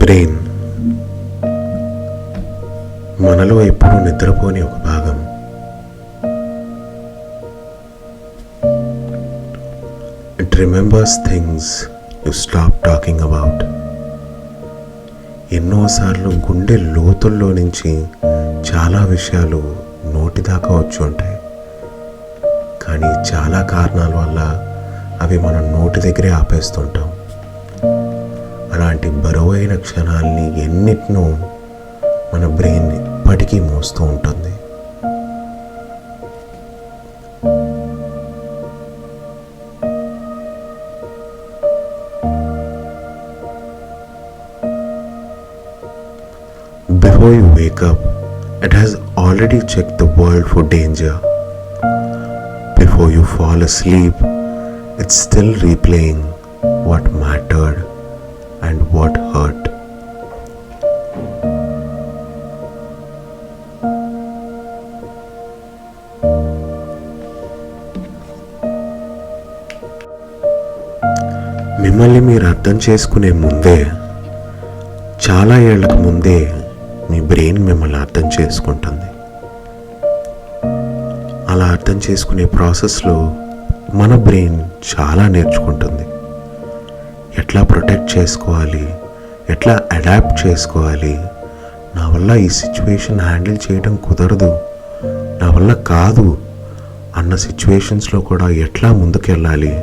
Brain మనలో ఎప్పుడూ నిద్రపోని ఒక భాగం. It remembers things you stop talking about. ఎన్నోసార్లు గుండె లోతుల్లో నుంచి చాలా విషయాలు నోటి దాకా వచ్చి ఉంటాయి, కానీ చాలా కారణాల వల్ల అవి మనం నోటి దగ్గరే ఆపేస్తుంటాం. అలాంటి బరువైన క్షణాలని ఎన్నిటినో మన బ్రెయిన్ ఇప్పటికీ మోస్తూ ఉంటుంది. Before you wake up, it has already checked the world for danger. Before you fall asleep, it's still replaying what mattered and what hurt. మిమ్మల్ని మీరు అర్థం చేసుకునే ముందే, చాలా ఏళ్లకు ముందే మీ బ్రెయిన్ మిమ్మల్ని అర్థం చేసుకుంటుంది. అలా అర్థం చేసుకునే ప్రాసెస్లో మన బ్రెయిన్ చాలా నేర్చుకుంటుంది. ఎట్లా ప్రొటెక్ట్ చేసుకోవాలి, ఎట్లా అడాప్ట్ చేసుకోవాలి, నా వల్ల ఈ సిచ్యువేషన్ హ్యాండిల్ చేయడం కుదరదు, నా వల్ల కాదు అన్న సిచ్యువేషన్స్లో కూడా ఎట్లా ముందుకెళ్ళాలి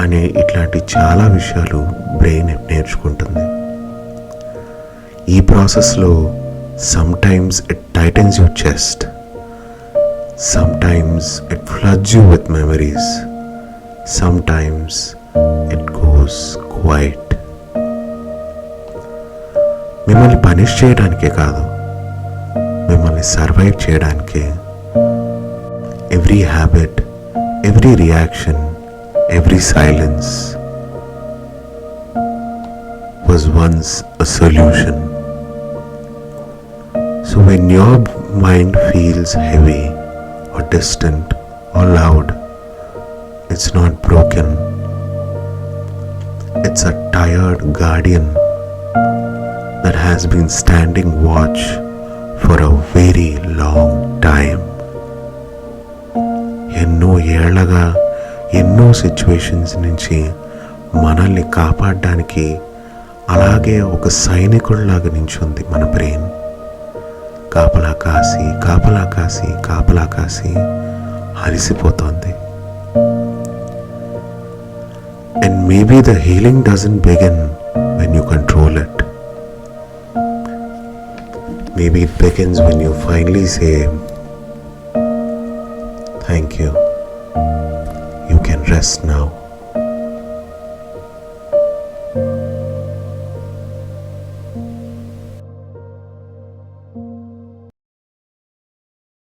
అనే ఇట్లాంటి చాలా విషయాలు బ్రెయిన్ నేర్చుకుంటుంది. ఈ ప్రాసెస్లో sometimes it tightens your chest, sometimes it floods you with memories, sometimes it goes quiet. మిమ్మల్ని పనిష్ చేయడానికే కాదు, మిమ్మల్ని సర్వైవ్ చేయడానికే. Every habit, every reaction, every silence was once a solution. So when your mind feels heavy or distant or loud, it's not broken. It's a tired guardian that has been standing watch for a very long time. ఎన్నో ఏళ్లగా ఎన్నో situations నుంచి మనల్ని కాపాడడానికి అలాగే ఒక సైనికుడిలాగా నించుంది మన brain. కాపలా కాసి కాపలా కాసి కాపలా కాసి అలసిపోతోంది. And maybe the healing doesn't begin when you control it. Maybe it begins when you finally say thank you. You can rest now.